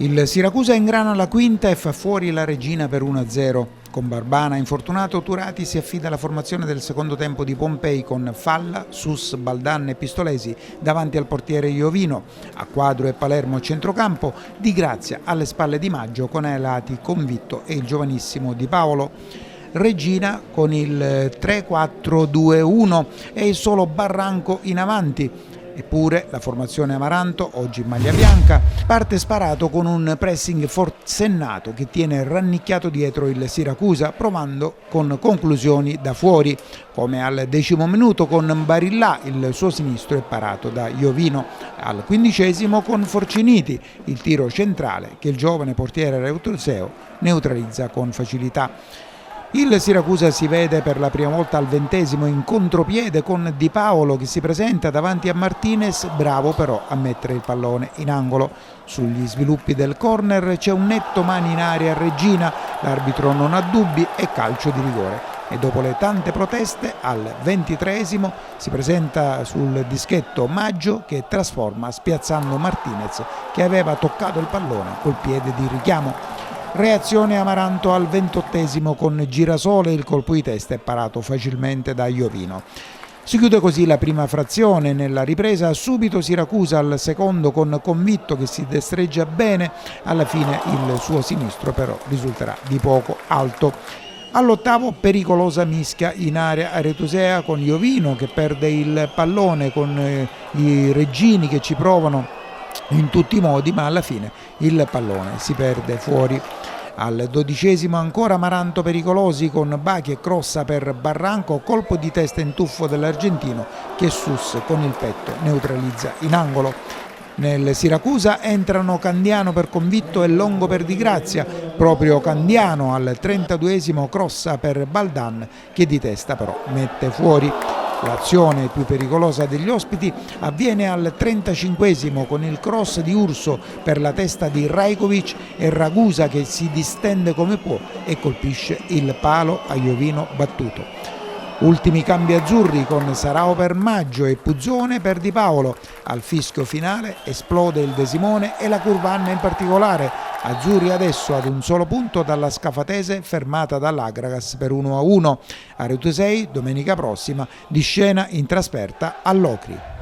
Il Siracusa ingrana la quinta e fa fuori la Regina per 1-0. Con Barbana infortunato, Turati si affida alla formazione del secondo tempo di Pompei con Falla, Sus, Baldan e Pistolesi davanti al portiere Iovino. A quadro e Palermo centrocampo, Di Grazia alle spalle di Maggio con ai lati Convitto e il giovanissimo Di Paolo. Regina con il 3-4-2-1 e solo Barranco in avanti. Eppure la formazione Amaranto, oggi in maglia bianca, parte sparato con un pressing forsennato che tiene rannicchiato dietro il Siracusa, provando con conclusioni da fuori, come al 10° minuto con Barillà, il suo sinistro è parato da Iovino, al 15° con Forciniti, il tiro centrale che il giovane portiere Reutolseo neutralizza con facilità. Il Siracusa si vede per la prima volta al 20° in contropiede con Di Paolo che si presenta davanti a Martinez, bravo però a mettere il pallone in angolo. Sugli sviluppi del corner c'è un netto mani in aria a Regina, l'arbitro non ha dubbi e calcio di rigore. E dopo le tante proteste al 23° si presenta sul dischetto Maggio che trasforma spiazzando Martinez che aveva toccato il pallone col piede di richiamo. Reazione Amaranto al 28° con Girasole, il colpo di testa è parato facilmente da Iovino. Si chiude così la prima frazione. Nella ripresa subito Siracusa al secondo con Convitto che si destreggia bene, alla fine il suo sinistro però risulterà di poco alto. All'8° pericolosa mischia in area aretusea con Iovino che perde il pallone, con i Reggini che ci provano in tutti i modi, ma alla fine il pallone si perde fuori. Al 12° ancora Amaranto pericolosi con Bachi e crossa per Barranco, colpo di testa in tuffo dell'argentino che Sus con il petto neutralizza in angolo. Nel Siracusa entrano Candiano per Convitto e Longo per Di Grazia, proprio Candiano al 32° crossa per Baldan che di testa però mette fuori. L'azione più pericolosa degli ospiti avviene al 35° con il cross di Urso per la testa di Rajkovic e Ragusa che si distende come può e colpisce il palo a Iovino battuto. Ultimi cambi azzurri con Sarao per Maggio e Puzzone per Di Paolo. Al fischio finale esplode il De Simone e la Curvanna in particolare. Azzurri adesso ad un solo punto dalla Scafatese fermata dall'Agragas per 1-1. A Retusei domenica prossima di scena in trasferta all'Ocri.